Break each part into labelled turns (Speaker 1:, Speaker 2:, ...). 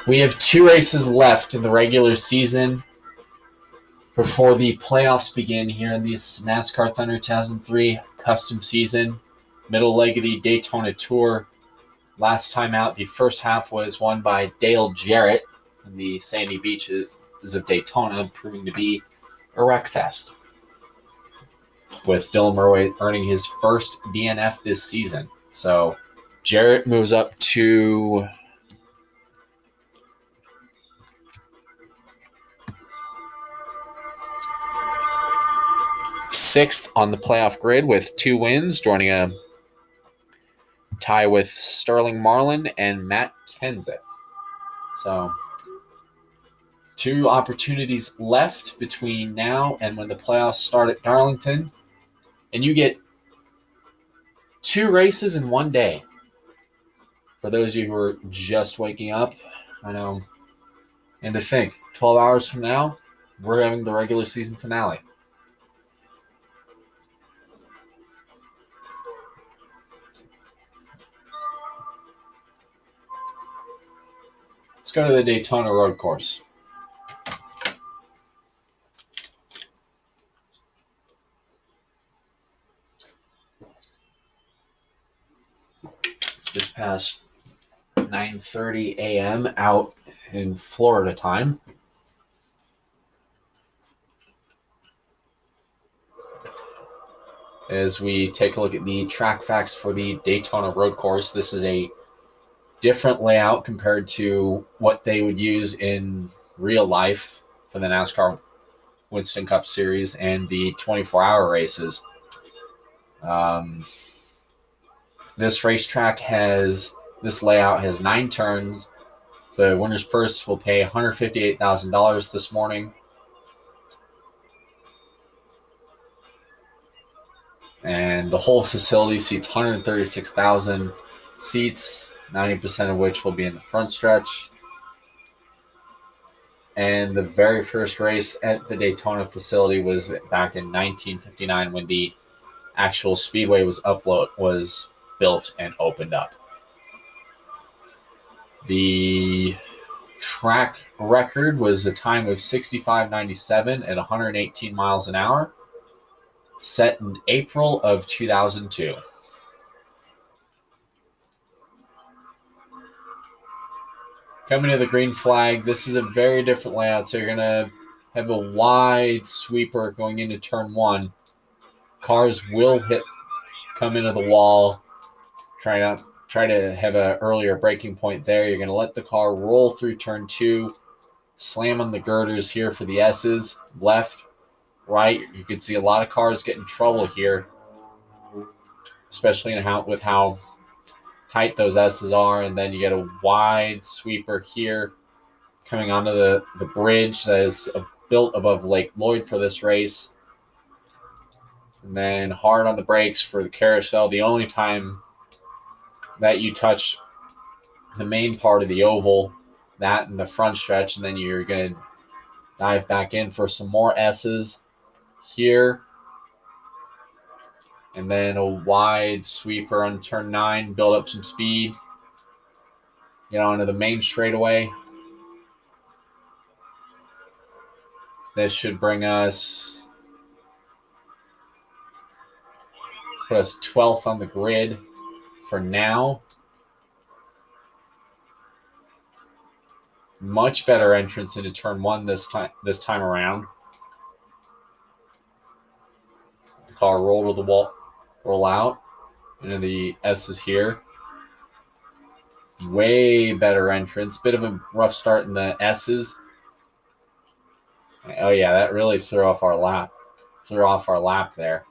Speaker 1: We have 2 races left in the regular season before the playoffs begin here in the NASCAR Thunder 2003 custom season. Middle leg of the Daytona Tour. Last time out, the first half was won by Dale Jarrett in the sandy beaches of Daytona, proving to be a wreck fest, with Dylan Murray earning his first DNF this season. So Jarrett moves up to sixth on the playoff grid with 2 wins, joining a tie with Sterling Marlin and Matt Kenseth. So 2 opportunities left between now and when the playoffs start at Darlington. And you get 2 races in one day. For those of you who are just waking up, I know. And to think, 12 hours from now, we're having the regular season finale. Let's go to the Daytona road course. Just past 9:30 a.m. out in Florida time. As we take a look at the track facts for the Daytona road course, this is a different layout compared to what they would use in real life for the NASCAR Winston Cup Series and the 24-hour races. This layout has 9 turns. The winner's purse will pay $158,000 this morning. And the whole facility seats 136,000 seats, 90% of which will be in the front stretch. And the very first race at the Daytona facility was back in 1959 when the actual speedway was built and opened up. The track record was a time of 65.97 at 118 miles an hour, set in April of 2002. Coming to the green flag, this is a very different layout. So you're going to have a wide sweeper going into turn 1. Cars will come into the wall, try to have an earlier braking point there. You're going to let the car roll through turn 2, slam on the girders here for the S's, left, right. You can see a lot of cars get in trouble here, especially with how tight those S's are. And then you get a wide sweeper here coming onto the bridge that is built above Lake Lloyd for this race. And then hard on the brakes for the carousel. The only time that you touch the main part of the oval, that in the front stretch, and then you're going to dive back in for some more S's here. And then a wide sweeper on turn 9, build up some speed, get onto the main straightaway. This should bring us, put us 12th on the grid for now. Much better entrance into turn 1 this time around. The car roll to the wall, roll out into the S's here. Way better entrance. Bit of a rough start in the S's. Oh yeah, that really threw off our lap. There.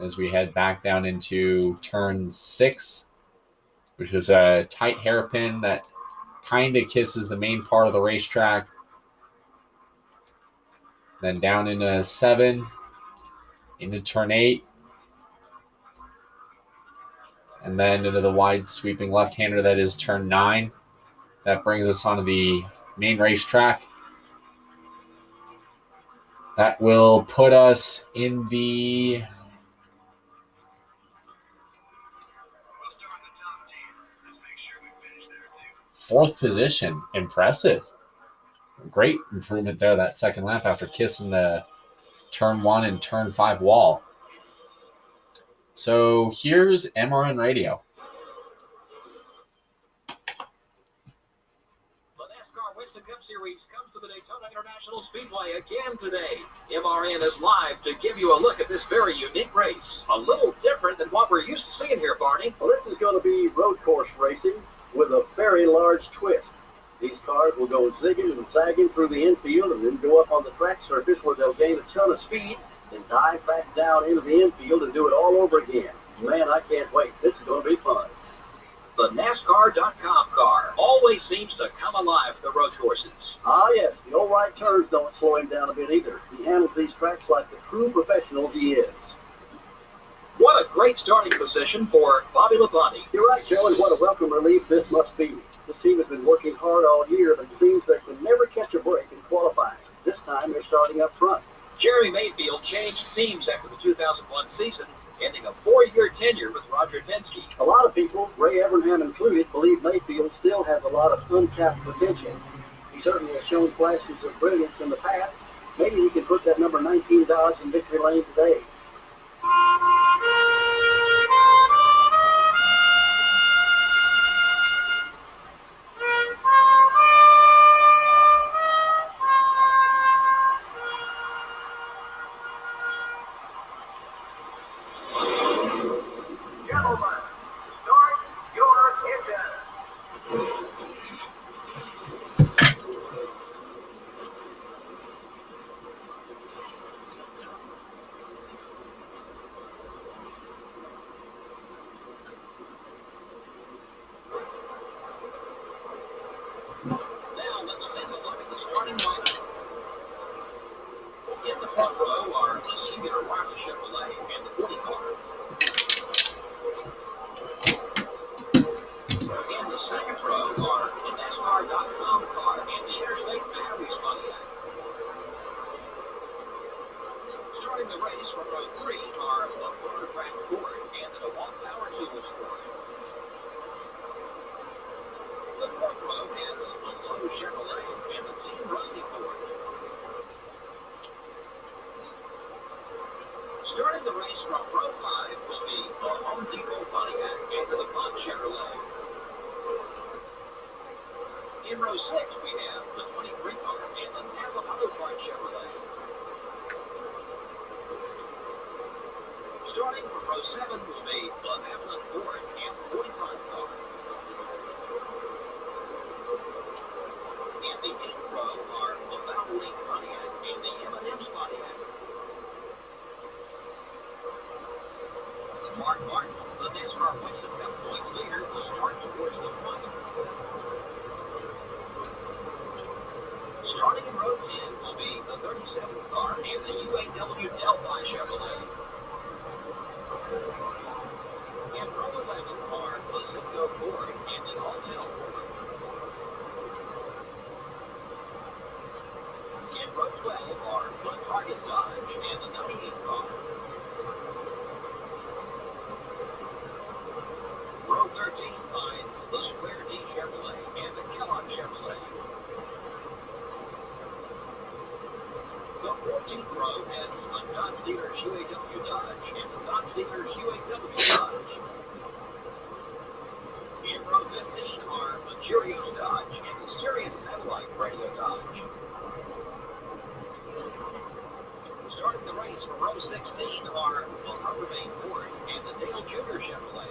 Speaker 1: As we head back down into turn 6, which is a tight hairpin that kind of kisses the main part of the racetrack. Then down into 7, into turn 8, and then into the wide sweeping left-hander that is turn 9. That brings us onto the main racetrack. That will put us in the 4th position. Impressive. Great improvement there that second lap after kissing the turn 1 and turn 5 wall. So here's MRN Radio.
Speaker 2: The NASCAR Winston Cup Series comes to the Daytona International Speedway again today. MRN is live to give you a look at this very unique race. A little different than what we're used to seeing here, Barney.
Speaker 3: Well, this is going to be road course racing with a very large twist. These cars will go zigging and zagging through the infield and then go up on the track surface where they'll gain a ton of speed and dive back down into the infield and do it all over again. Man, I can't wait. This is going to be fun.
Speaker 2: The NASCAR.com car always seems to come alive at the road courses.
Speaker 3: Ah, yes, the old right turns don't slow him down a bit either. He handles these tracks like the true professional he is.
Speaker 2: What a great starting position for Bobby Labonte.
Speaker 3: You're right, Joe, and what a welcome relief this must be. This team has been working hard all year, but it seems they can never catch a break in qualifying. This time they're starting up front.
Speaker 2: Jeremy Mayfield changed teams after the 2001 season, ending a 4-year tenure with Roger Penske.
Speaker 3: A lot of people, Ray Evernham included, believe Mayfield still has a lot of untapped potential. He certainly has shown flashes of brilliance in the past. Maybe he can put that number 19 Dodge in victory lane today.
Speaker 2: Starting the race from row 5 will be the Home Depot Pontiac and the Fun Chevrolet. In row 6, we have the 23 car and the Napa Auto Parts Chevrolet. Starting from row 7 will be the Evelyn Ford and the 45 car. In the 8th row are the Valvoline Pontiac and the M&M's Pontiac. Mark Martin, the NASCAR Winston Cup points leader, will start towards the front. Starting in row 10 will be the 37th car and the UAW Delphi Chevrolet. In row 11 are the Zipco Ford and the Altel Ford. In row 12 are the Target Dodge and the 98 car. Row 13 finds the Square D Chevrolet and the Kellogg Chevrolet. The 14th row has the Dodge Dealers UAW Dodge and the Dodge Dealers UAW Dodge. In row 15 are the Cheerios Dodge and the Sirius Satellite Radio Dodge. Starting the race for row 16 are the Harbor Bay Ford and the Dale Jr. Chevrolet.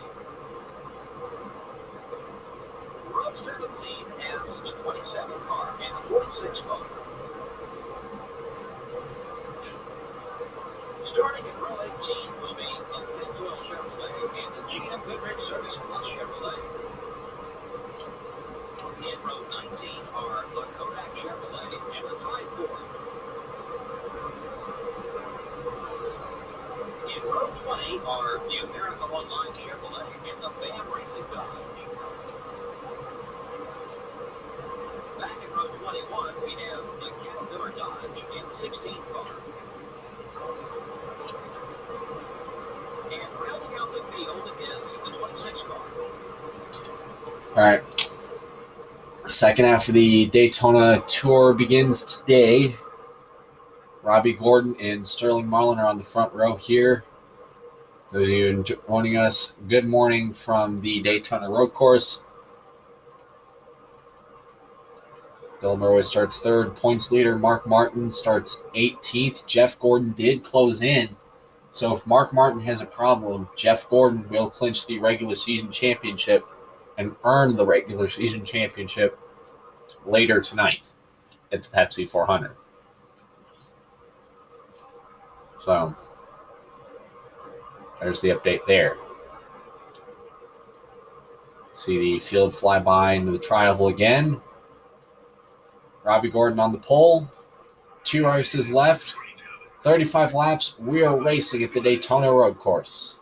Speaker 2: Row 17 has the 27 car and the 46 car. Starting in row 18 will be the Fitzwell Chevrolet and the GM Goodrich Service Plus Chevrolet. In row 19 are the Kodak Chevrolet and the Tide Ford. In row 20 are the America Online Chevrolet and the BAM Racing Dodge. Back in row 21, we have the Caterpillar Dodge and the 16th car. And rounding out the field is the 26 car.
Speaker 1: All right. Second half of the Daytona Tour begins today. Robbie Gordon and Sterling Marlin are on the front row here. Those of you joining us, good morning from the Daytona Road Course. Dylan Murray starts third. Points leader Mark Martin starts 18th. Jeff Gordon did close in. So if Mark Martin has a problem, Jeff Gordon will clinch the regular season championship and earn the regular season championship later tonight at the Pepsi 400. So there's the update there. See the field fly by into the tri-oval again. Robbie Gordon on the pole. 2 races left. 35 laps. We are racing at the Daytona Road Course.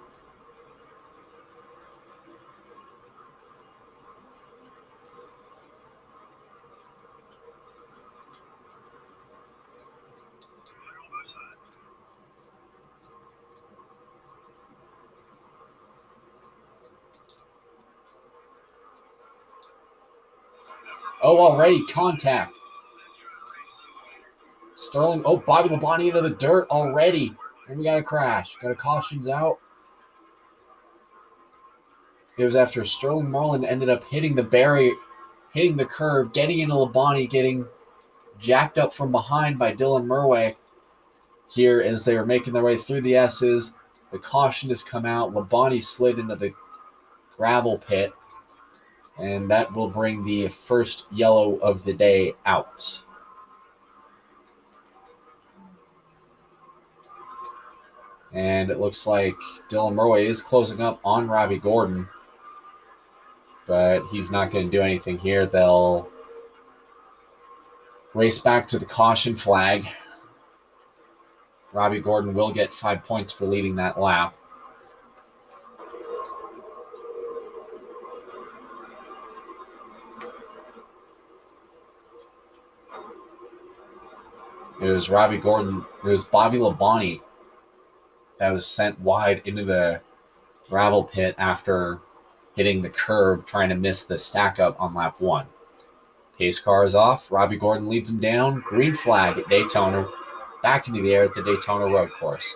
Speaker 1: Oh, already contact. Sterling, Bobby Labonte into the dirt already. And we got a crash. Got a cautions out. It was after Sterling Marlin ended up hitting the barrier, hitting the curb, getting into Labonte, getting jacked up from behind by Dylan Murray here as they were making their way through the S's. The caution has come out. Labonte slid into the gravel pit. And that will bring the first yellow of the day out. And it looks like Dylan Murray is closing up on Robbie Gordon. But he's not going to do anything here. They'll race back to the caution flag. Robbie Gordon will get 5 points for leading that lap. It was Robbie Gordon. It was Bobby Labonte that was sent wide into the gravel pit after hitting the curb, trying to miss the stack up on lap 1. Pace car is off. Robbie Gordon leads him down. Green flag at Daytona. Back into the air at the Daytona Road Course.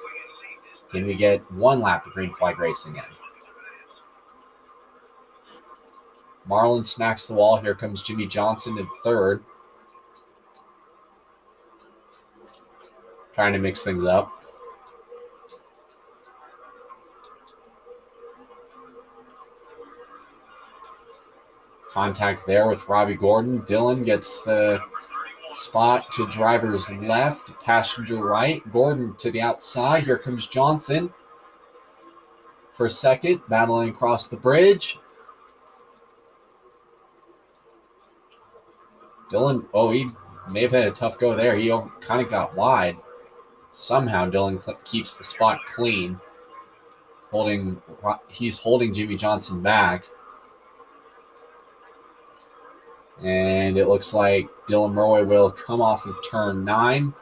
Speaker 1: Can we get 1 lap of green flag racing in? Marlin smacks the wall. Here comes Jimmy Johnson in third. Trying to mix things up. Contact there with Robbie Gordon. Dylan gets the spot to driver's left, passenger right. Gordon to the outside. Here comes Johnson for a second, battling across the bridge. Dylan, he may have had a tough go there. He kind of got wide. Somehow Dylan keeps the spot clean. He's holding Jimmy Johnson back. And it looks like Dylan Murray will come off of turn 9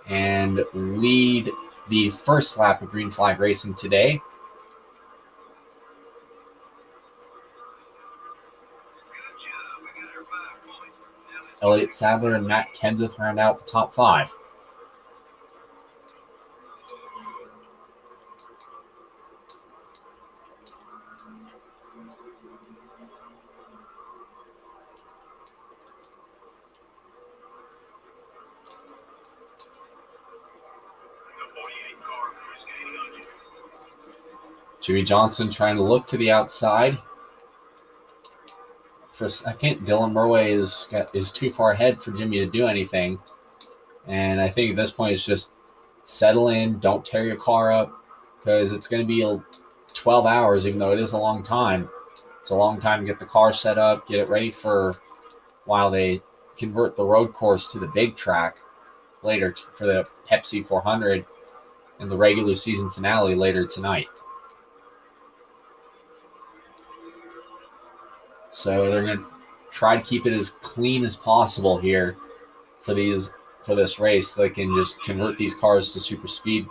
Speaker 1: and lead the first lap of green flag racing today. Elliott Sadler and Matt Kenseth round out the top 5. Jimmy Johnson trying to look to the outside. For a second, Dylan Murray is too far ahead for Jimmy to do anything. And I think at this point it's just settle in, don't tear your car up, because it's going to be 12 hours, even though it is a long time. It's a long time to get the car set up, get it ready for while they convert the road course to the big track later for the Pepsi 400 and the regular season finale later tonight. So they're going to try to keep it as clean as possible here for this race. So they can just convert these cars to super speed,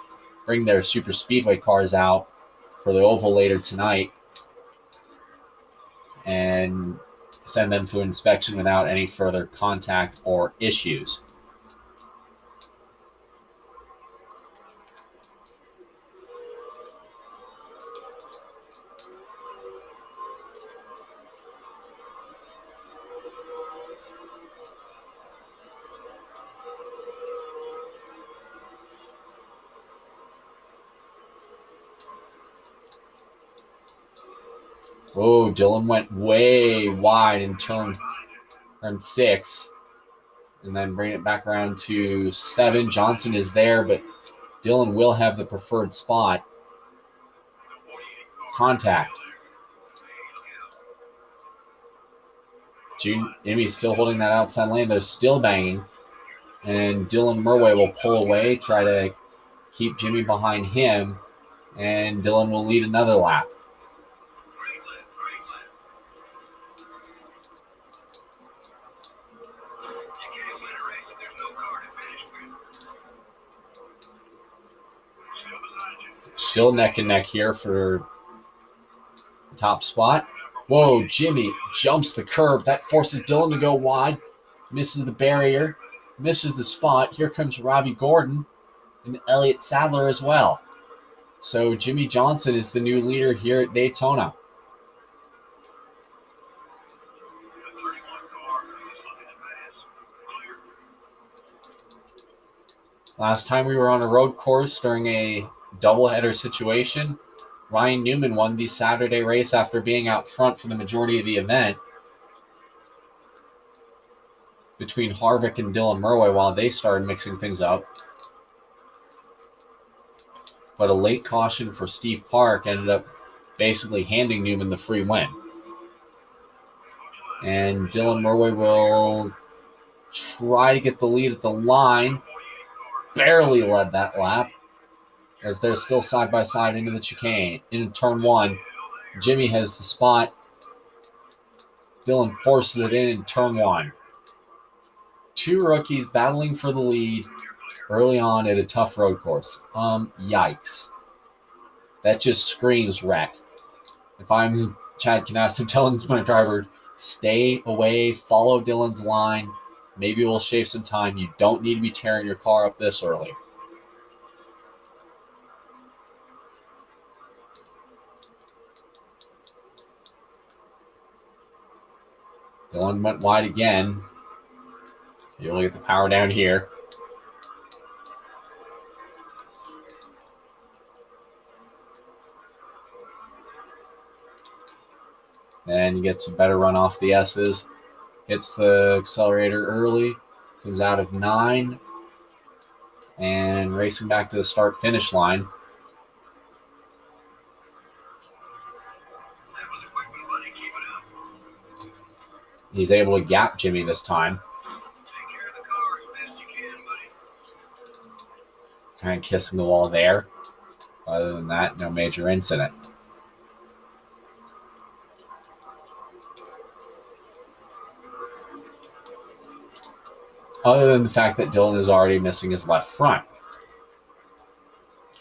Speaker 1: bring their super speedway cars out for the oval later tonight, and send them to inspection without any further contact or issues. Oh, Dylan went way wide in turn 6, and then bring it back around to 7. Johnson is there, but Dylan will have the preferred spot. Contact. Jimmy's still holding that outside lane. They're still banging. And Dylan Murway will pull away, try to keep Jimmy behind him, and Dylan will lead another lap. Still neck and neck here for the top spot. Whoa, Jimmy jumps the curb. That forces Dylan to go wide. Misses the barrier. Misses the spot. Here comes Robbie Gordon and Elliott Sadler as well. So Jimmy Johnson is the new leader here at Daytona. Last time we were on a road course during a doubleheader situation, Ryan Newman won the Saturday race after being out front for the majority of the event between Harvick and Dylan Murway while they started mixing things up. But a late caution for Steve Park ended up basically handing Newman the free win. And Dylan Murway will try to get the lead at the line. Barely led that lap as they're still side by side into the chicane. Into turn 1, Jimmy has the spot. Dylan forces it in turn 1. Two rookies battling for the lead early on at a tough road course. Yikes. That just screams wreck. If I'm Chad Knaus, I'm telling my driver, stay away, follow Dylan's line. Maybe we'll shave some time. You don't need to be tearing your car up this early. Dylan went wide again. You look at the power down here. And he gets a better run off the S's. Hits the accelerator early. Comes out of 9. And racing back to the start-finish line. He's able to gap Jimmy this time. Kind of kissing the wall there. Other than that, no major incident. Other than the fact that Dylan is already missing his left front.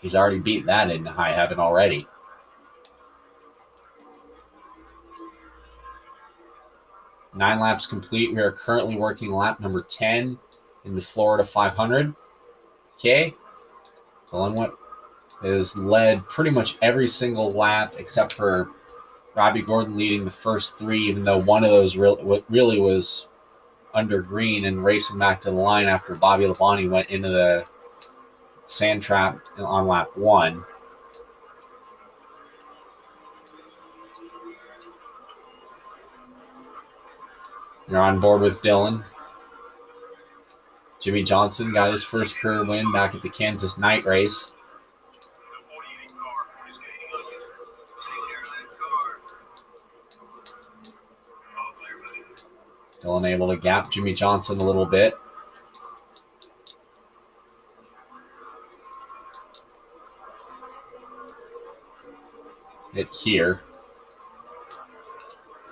Speaker 1: He's already beat that into high heaven already. Nine laps complete. We are currently working lap number 10 in the Florida 500. Okay. Dylan has led pretty much every single lap except for Robbie Gordon leading the first 3, even though one of those really was under green and racing back to the line after Bobby Labonte went into the sand trap on lap 1. You're on board with Dylan. Jimmy Johnson got his first career win back at the Kansas night race. Dylan able to gap Jimmy Johnson a little bit. Hit here.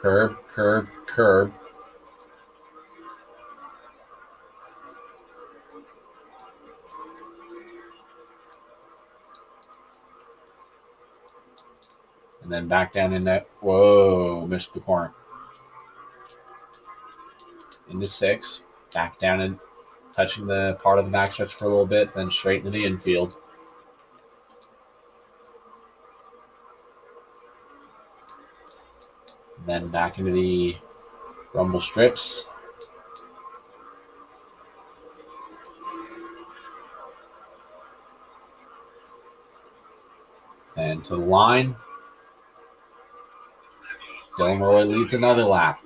Speaker 1: Curb, curb, curb. And then back down in that. Whoa, missed the corner. into 6, back down and touching the part of the backstretch for a little bit, then straight into the infield. Then back into the rumble strips. And to the line. Dylan Roy leads another lap.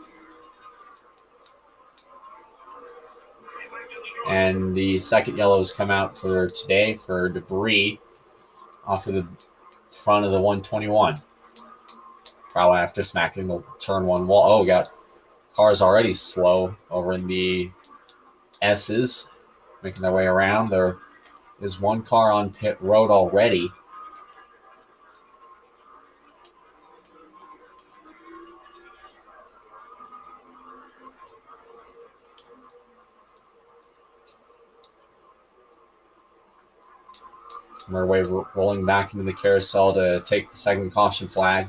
Speaker 1: And the second yellows come out for today for debris off of the front of the 121. Probably after smacking the turn 1 wall. Oh, got cars already slow over in the S's, making their way around. There is one car on pit road already. Murway rolling back into the carousel to take the second caution flag.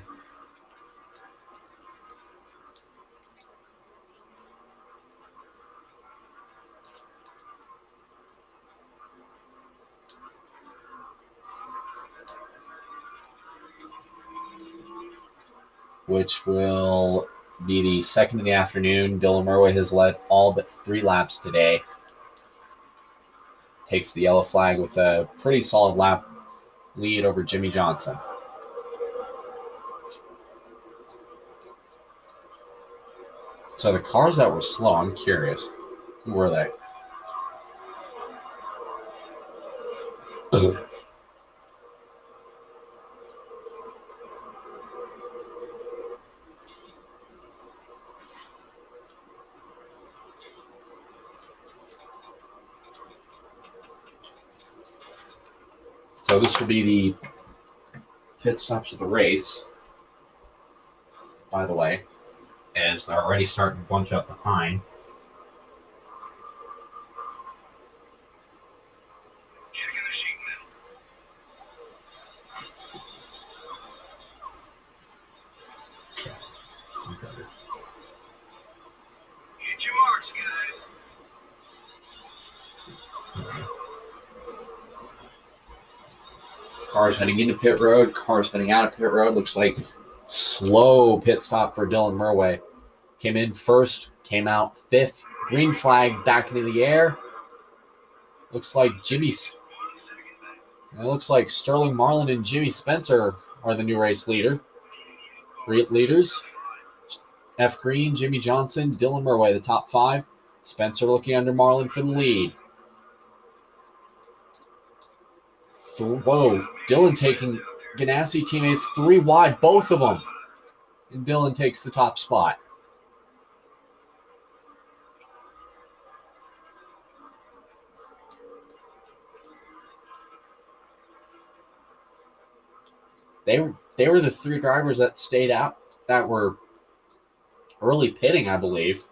Speaker 1: Which will be the second in the afternoon. Dylan Murway has led all but 3 laps today. Takes the yellow flag with a pretty solid lap lead over Jimmy Johnson. So the cars that were slow, I'm curious. Who were they? So this will be the pit stops of the race, by the way, as they're already starting to bunch up behind. Cars heading into pit road, cars heading out of pit road. Looks like slow pit stop for Dylan Murway. Came in first, came out 5th. Green flag back into the air. Looks like Sterling Marlin and Jimmy Spencer are the new race leaders. F. Green, Jimmy Johnson, Dylan Murway, the top 5. Spencer looking under Marlin for the lead. Whoa, Dylan taking Ganassi teammates 3 wide, both of them. And Dylan takes the top spot. They were the 3 drivers that stayed out, that were early pitting, I believe.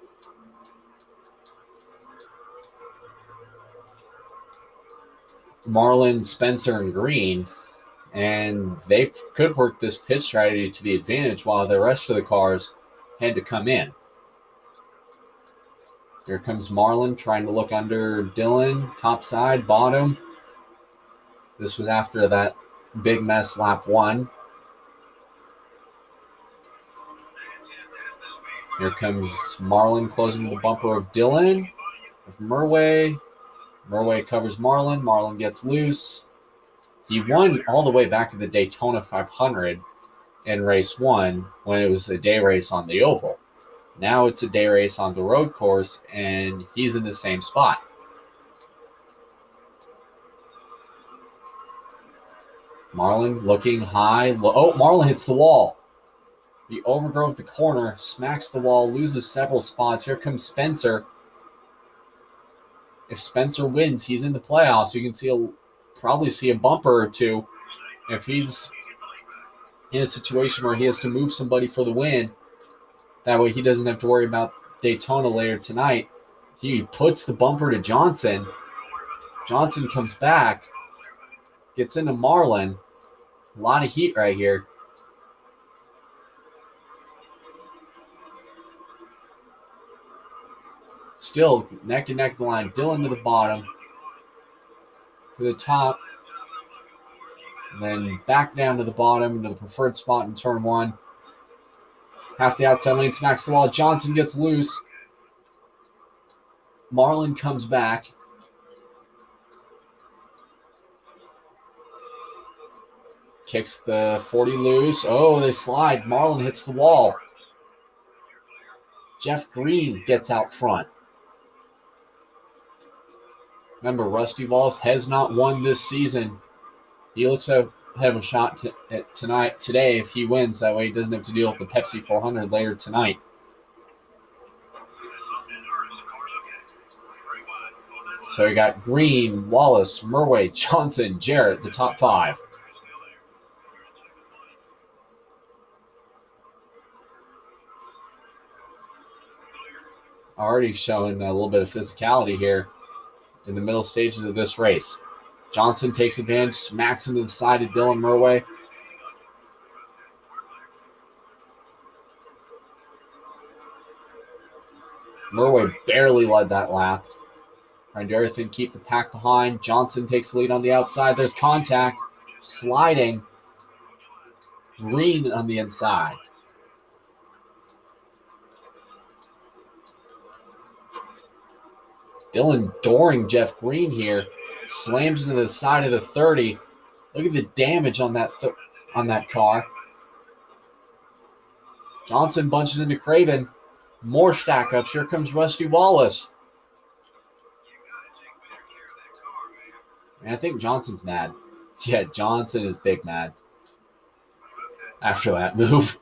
Speaker 1: Marlin, Spencer, and Green, and they could work this pit strategy to the advantage while the rest of the cars had to come in. Here comes Marlin trying to look under Dylan, top side, bottom. This was after that big mess lap 1. Here comes Marlin closing the bumper of Dylan with Murway. Murway covers Marlin. Marlin gets loose. He won all the way back to the Daytona 500 in race 1 when it was a day race on the oval. Now it's a day race on the road course, and he's in the same spot. Marlin looking high. Marlin hits the wall. He overdrove the corner, smacks the wall, loses several spots. Here comes Spencer. If Spencer wins, he's in the playoffs. You can probably see a bumper or 2 if he's in a situation where he has to move somebody for the win. That way he doesn't have to worry about Daytona later tonight. He puts the bumper to Johnson. Johnson comes back, gets into Marlin. A lot of heat right here. Still neck and neck the line. Dillon to the bottom. To the top. And then back down to the bottom into the preferred spot in turn one. Half the outside lane, smacks the wall. Johnson gets loose. Marlin comes back. Kicks the 40 loose. Oh, they slide. Marlin hits the wall. Jeff Green gets out front. Remember, Rusty Wallace has not won this season. He looks to have a shot today if he wins. That way he doesn't have to deal with the Pepsi 400 later tonight. So we got Green, Wallace, Murway, Johnson, Jarrett, the top five. Already showing a little bit of physicality here in the middle stages of this race. Johnson takes advantage, smacks into the side of Dylan Murway. Murway barely led that lap. Trying to do everything, keep the pack behind. Johnson takes the lead on the outside. There's contact. Sliding. Green on the inside. Dylan dooring Jeff Green here. Slams into the side of the 30. Look at the damage on that car. Johnson bunches into Craven. More stack ups. Here comes Rusty Wallace. And I think Johnson's mad. Yeah, Johnson is big mad. After that move.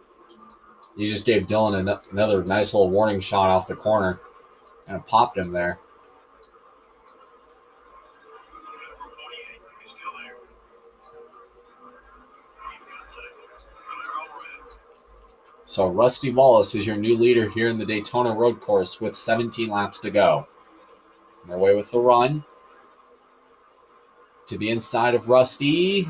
Speaker 1: He just gave Dylan another nice little warning shot off the corner. And popped him there. So Rusty Wallace is your new leader here in the Daytona Road Course with 17 laps to go. On their way with the run. To the inside of Rusty.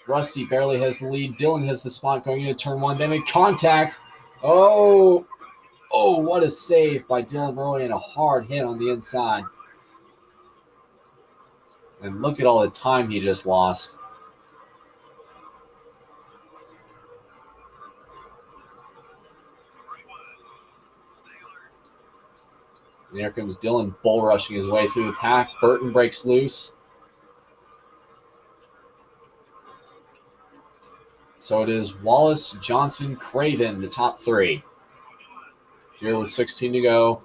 Speaker 1: Rusty barely has the lead. Dylan has the spot going into turn one. They make contact. Oh, what a save by Dylan Murray and a hard hit on the inside. And look at all the time he just lost. And here comes Dylan bull rushing his way through the pack. Burton breaks loose. So it is Wallace, Johnson, Craven, the top three. Here with 16 to go.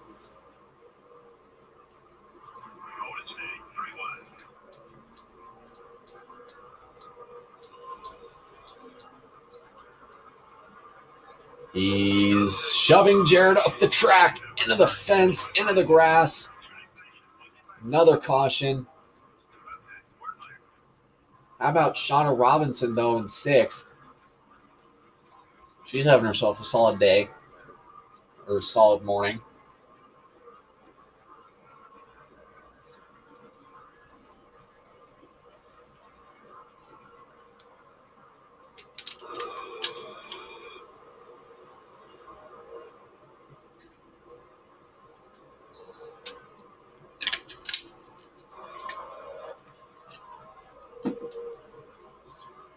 Speaker 1: He's shoving Jared off the track, into the fence, into the grass. Another caution. How about Shauna Robinson, though, in sixth? She's having herself a solid day, or a solid morning.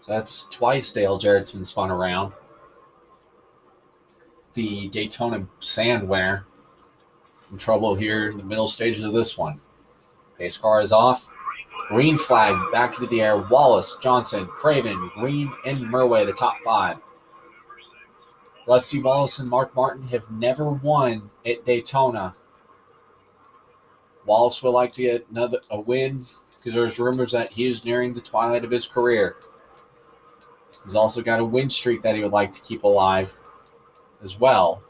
Speaker 1: That's twice Dale Jarrett's been spun around. The Daytona Sand winner. In trouble here in the middle stages of this one. Pace car is off. Green flag back into the air. Wallace, Johnson, Craven, Green, and Murway, the top five. Rusty Wallace and Mark Martin have never won at Daytona. Wallace would like to get a win because there's rumors that he is nearing the twilight of his career. He's also got a win streak that he would like to keep alive as well.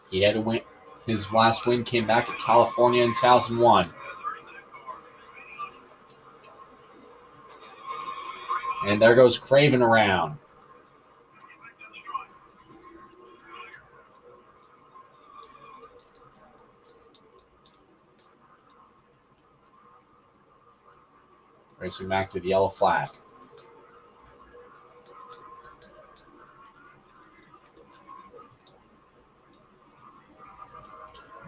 Speaker 1: He had a win. His last win came back at California in 2001. And there goes Craven around. Racing back to the yellow flag.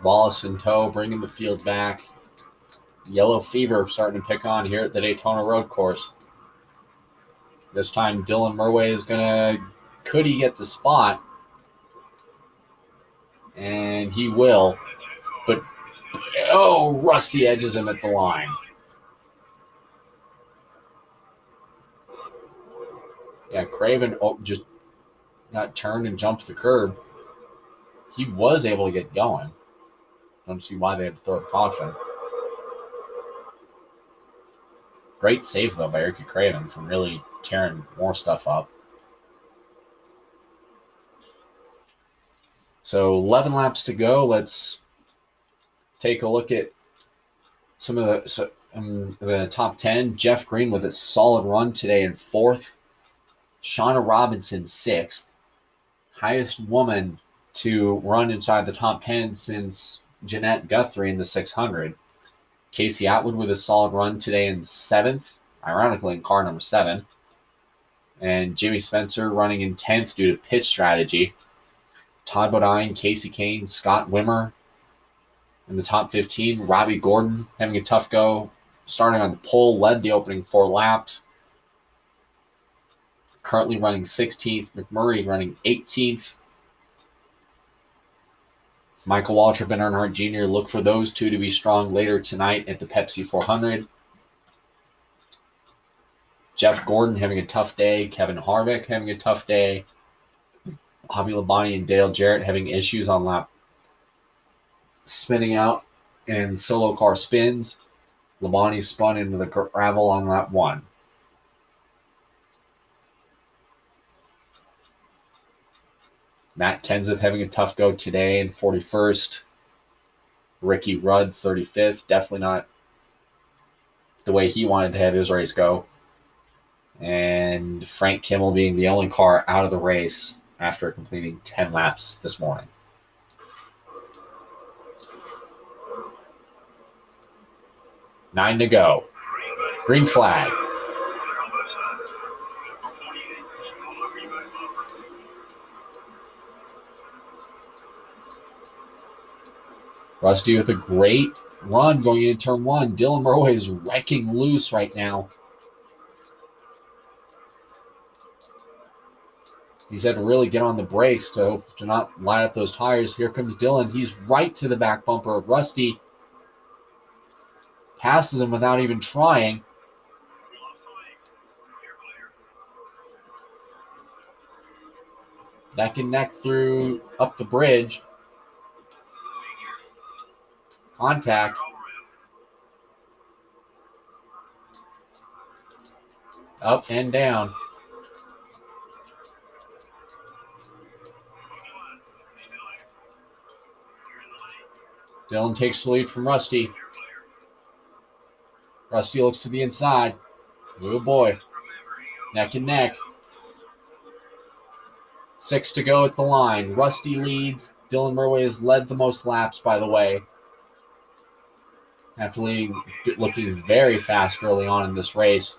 Speaker 1: Wallace in tow, bringing the field back. Yellow fever starting to pick on here at the Daytona Road Course. This time, Dylan Murway is going to... Could he get the spot? And he will. But, oh, Rusty edges him at the line. Yeah, Craven just got turned and jumped the curb. He was able to get going. Don't see why they had to throw a caution. Great save, though, by Eric Craven from really tearing more stuff up. So 11 laps to go. Let's take a look at some of the top 10. Jeff Green with a solid run today in 4th. Shauna Robinson 6th. Highest woman to run inside the top 10 since Jeanette Guthrie in the 600. Casey Atwood with a solid run today in 7th, ironically in car number 7. And Jimmy Spencer running in 10th due to pit strategy. Todd Bodine, Casey Kane, Scott Wimmer in the top 15. Robbie Gordon having a tough go, starting on the pole, led the opening 4 laps. Currently running 16th. McMurray running 18th. Michael Waltrip and Earnhardt Jr. look for those two to be strong later tonight at the Pepsi 400. Jeff Gordon having a tough day. Kevin Harvick having a tough day. Bobby Labonte and Dale Jarrett having issues on lap spinning out and solo car spins. Labonte spun into the gravel on lap 1. Matt Kenseth having a tough go today in 41st. Ricky Rudd, 35th. Definitely not the way he wanted to have his race go. And Frank Kimmel being the only car out of the race after completing 10 laps this morning. Nine to go. Green flag. Rusty with a great run going into turn 1. Dylan Murway is wrecking loose right now. He's had to really get on the brakes to not line up those tires. Here comes Dylan. He's right to the back bumper of Rusty. Passes him without even trying. Neck and neck through up the bridge. Contact. Up and down. Dylan takes the lead from Rusty. Rusty looks to the inside. Oh boy. Neck and neck. 6 to go at the line. Rusty leads. Dylan Murway has led the most laps, by the way. After looking very fast early on in this race.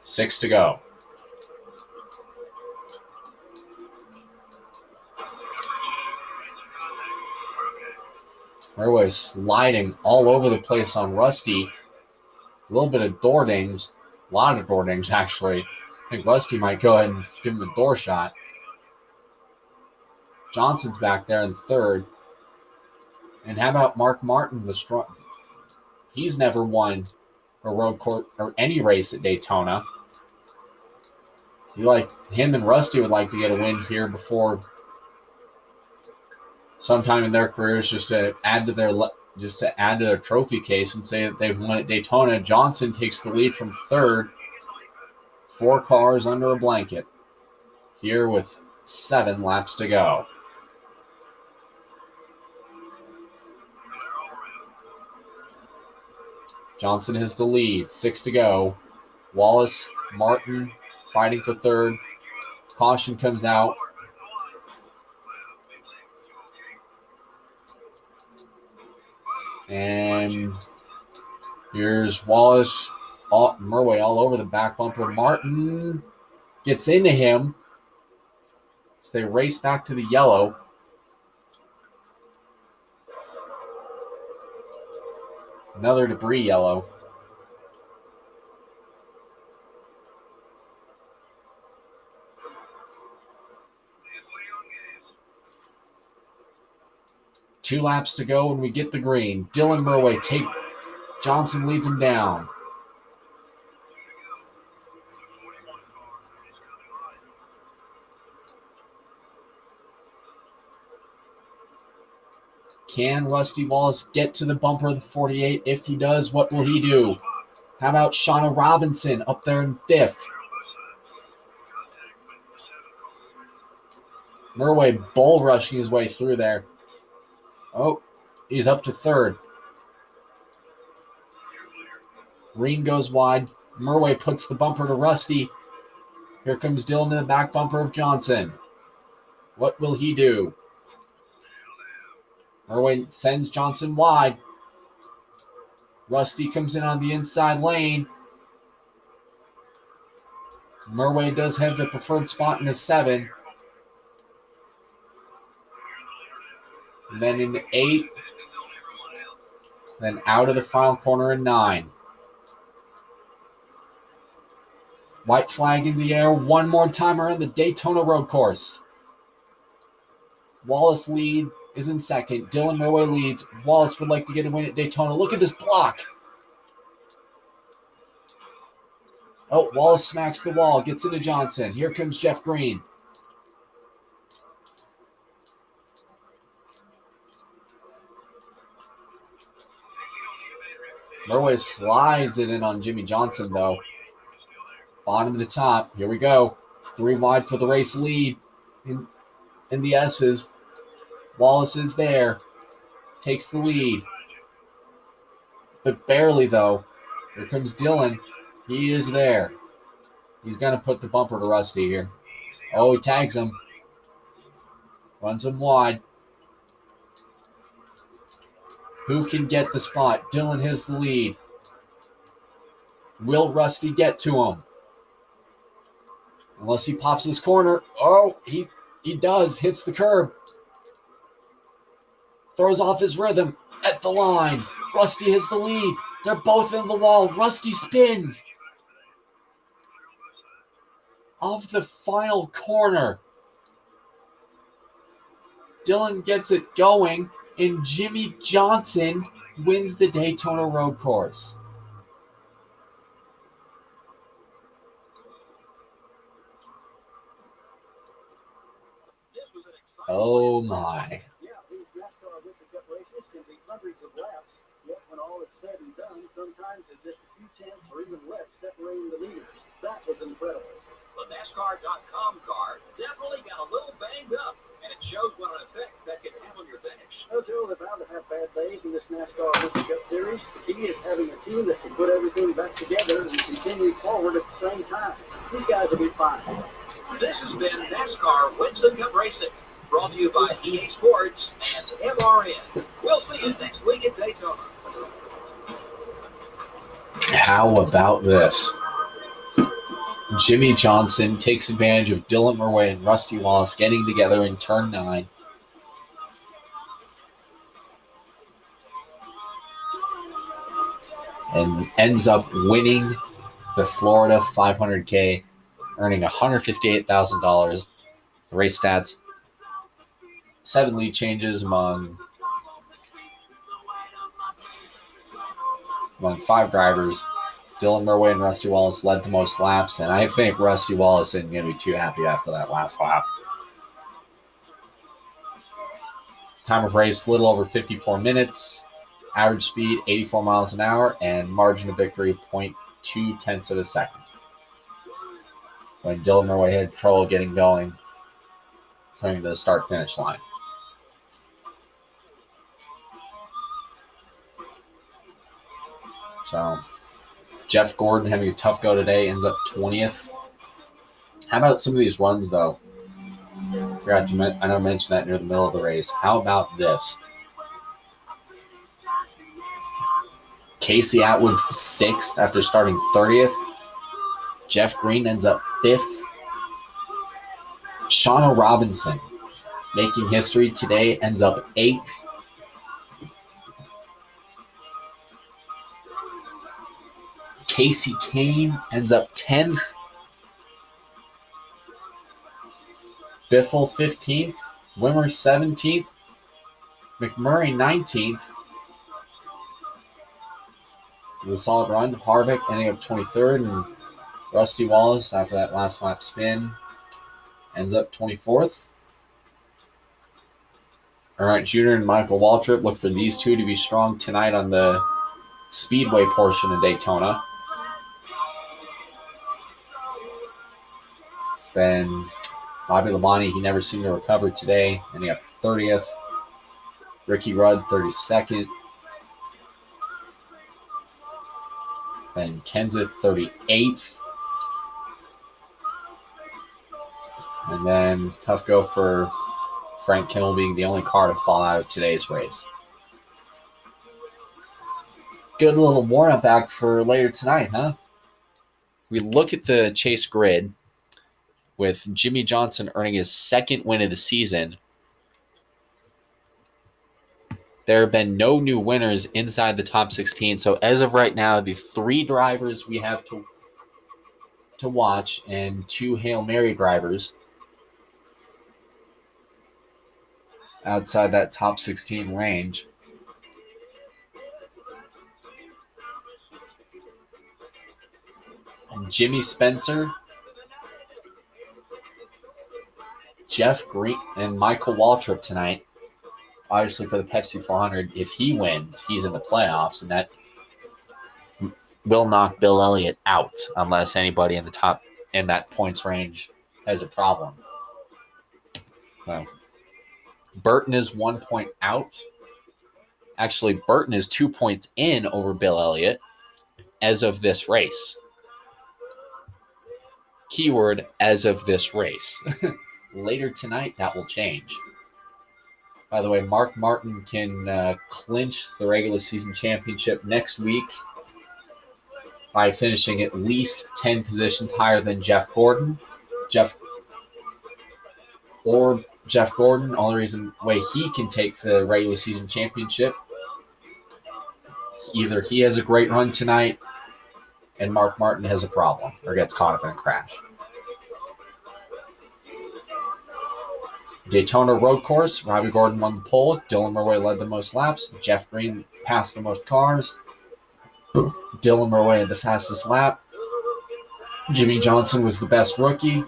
Speaker 1: Six to go. Murway sliding all over the place on Rusty. A little bit of door dings. A lot of door dings, actually. I think Rusty might go ahead and give him a door shot. Johnson's back there in 3rd. And how about Mark Martin, the strong? He's never won a road course or any race at Daytona. Him and Rusty would like to get a win here before sometime in their careers, just to add to their trophy case and say that they've won at Daytona. Johnson takes the lead from 3rd. 4 cars under a blanket here with 7 laps to go. Johnson has the lead. 6 to go. Wallace, Martin fighting for 3rd. Caution comes out. And here's Wallace, Murway all over the back bumper. Martin gets into him. So they race back to the yellow. Another debris yellow. Two laps to go when we get the green. Dylan Murway Johnson leads him down. Can Rusty Wallace get to the bumper of the 48? If he does, what will he do? How about Shauna Robinson up there in 5th? Murway bull rushing his way through there. Oh, he's up to 3rd. Green goes wide. Murway puts the bumper to Rusty. Here comes Dylan to the back bumper of Johnson. What will he do? Murway sends Johnson wide. Rusty comes in on the inside lane. Murway does have the preferred spot in the 7. And then in 8. Then out of the final corner in 9. White flag in the air. One more time around the Daytona road course. Wallace is in 2nd. Dylan Murway leads. Wallace would like to get a win at Daytona. Look at this block. Oh, Wallace smacks the wall. Gets into Johnson. Here comes Jeff Green. Murway slides it in on Jimmy Johnson, though. Bottom to top. Here we go. 3 wide for the race lead in the S's. Wallace is there. Takes the lead. But barely, though. Here comes Dylan. He is there. He's going to put the bumper to Rusty here. Oh, he tags him. Runs him wide. Who can get the spot? Dylan has the lead. Will Rusty get to him? Unless he pops his corner. Oh, he does. Hits the curb. Throws off his rhythm at the line. Rusty has the lead. They're both in the wall. Rusty spins. Off the final corner. Dylan gets it going, and Jimmy Johnson wins the Daytona road course. Oh my.
Speaker 3: Yeah, these NASCAR Winter Cup races can be hundreds of laps, yet when all is said and done, sometimes it's just a few tenths or even less separating the leaders. That was incredible.
Speaker 2: The NASCAR.com car definitely got a little banged up, and it shows what an effect that can have on your finish.
Speaker 3: Well, Joe, they're bound to have bad days in this NASCAR Winter Cup Series. The key is having a team that can put everything back together and continue forward at the same time. These guys will be fine.
Speaker 2: This has been NASCAR Winter Cup Racing, brought to you by EA Sports and MRN. We'll see you next week at Daytona.
Speaker 1: How about this? Jimmy Johnson takes advantage of Dylan Murway and Rusty Wallace getting together in turn 9. And ends up winning the Florida 500K, earning $158,000. The race stats: 7 lead changes among 5 drivers. Dylan Murway and Rusty Wallace led the most laps, and I think Rusty Wallace isn't going to be too happy after that last lap. Time of race, a little over 54 minutes. Average speed, 84 miles an hour, and margin of victory, 0.2 tenths of a second. When Dylan Murway had trouble getting going, coming to the start-finish line. So, Jeff Gordon having a tough go today, ends up 20th. How about some of these runs, though? I know I mentioned that near the middle of the race. How about this? Casey Atwood 6th after starting 30th. Jeff Green ends up 5th. Shauna Robinson, making history today, ends up 8th. Casey Kane ends up 10th. Biffle 15th. Wimmer 17th. McMurray 19th. With a solid run. Harvick ending up 23rd. And Rusty Wallace, after that last lap spin, ends up 24th. All right, Junior and Michael Waltrip, look for these two to be strong tonight on the Speedway portion of Daytona. Then Bobby Labonte, he never seemed to recover today, ending up 30th. Ricky Rudd, 32nd. Then Kenseth, 38th. And then tough go for Frank Kimmel being the only car to fall out of today's race. Good little warm-up act for later tonight, huh? We look at the chase grid with Jimmy Johnson earning his second win of the season. There have been no new winners inside the top 16. So as of right now, the 3 drivers we have to watch and 2 Hail Mary drivers outside that top 16 range. Jimmy Spencer, Jeff Green, and Michael Waltrip tonight. Obviously for the Pepsi 400, if he wins, he's in the playoffs, and that will knock Bill Elliott out unless anybody in the top in that points range has a problem. So, Burton is 1 point out. Actually, Burton is 2 points in over Bill Elliott as of this race. Keyword, as of this race. Later tonight, that will change. By the way, Mark Martin can clinch the regular season championship next week by finishing at least 10 positions higher than Jeff Gordon. Jeff Gordon, only reason way he can take the regular season championship, either he has a great run tonight and Mark Martin has a problem or gets caught up in a crash. Daytona Road Course, Robbie Gordon won the pole. Dylan Murway led the most laps. Jeff Green passed the most cars. Dylan Murway had the fastest lap. Jimmy Johnson was the best rookie.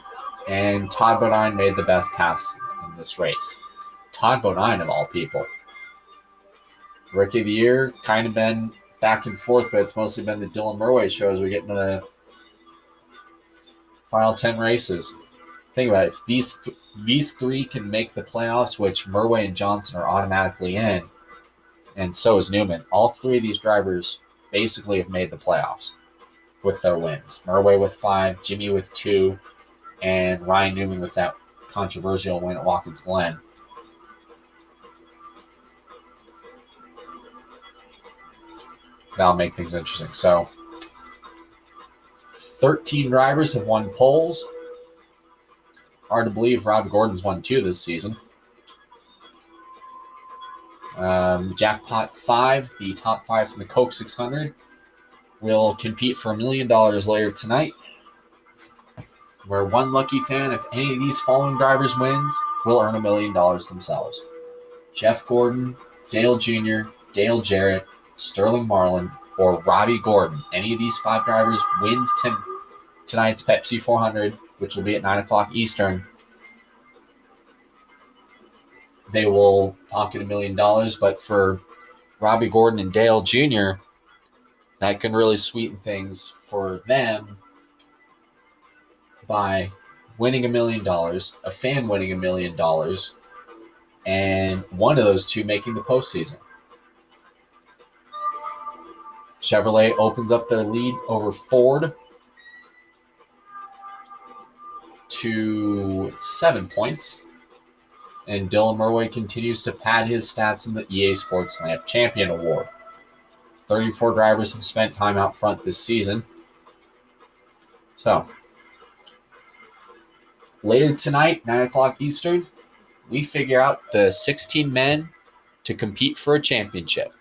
Speaker 1: And Todd Bodine made the best pass in this race. Todd Bodine, of all people. Rookie of the year, kind of been back and forth, but it's mostly been the Dylan Murway show as we get into the final 10 races. Think about it. If these 3 can make the playoffs, which Murway and Johnson are automatically in, and so is Newman, all 3 of these drivers basically have made the playoffs with their wins. Murway with 5, Jimmy with 2, and Ryan Newman with that controversial win at Watkins Glen. That'll make things interesting. So, 13 drivers have won poles. Hard to believe Robbie Gordon's won 2 this season. Jackpot 5, the top 5 from the Coke 600, will compete for $1 million later tonight. Where one lucky fan, if any of these following drivers wins, will earn $1 million themselves. Jeff Gordon, Dale Jr., Dale Jarrett, Sterling Marlin, or Robbie Gordon. Any of these 5 drivers wins tonight's Pepsi 400, which will be at 9 o'clock Eastern. They will pocket $1 million, but for Robbie Gordon and Dale Jr., that can really sweeten things for them by winning $1 million, a fan winning $1 million, and one of those 2 making the postseason. Chevrolet opens up their lead over Ford to 7 points. And Dylan Murway continues to pad his stats in the EA Sports Lamp Champion Award. 34 drivers have spent time out front this season. So, Later tonight, 9 o'clock Eastern, we figure out the 16 men to compete for a championship.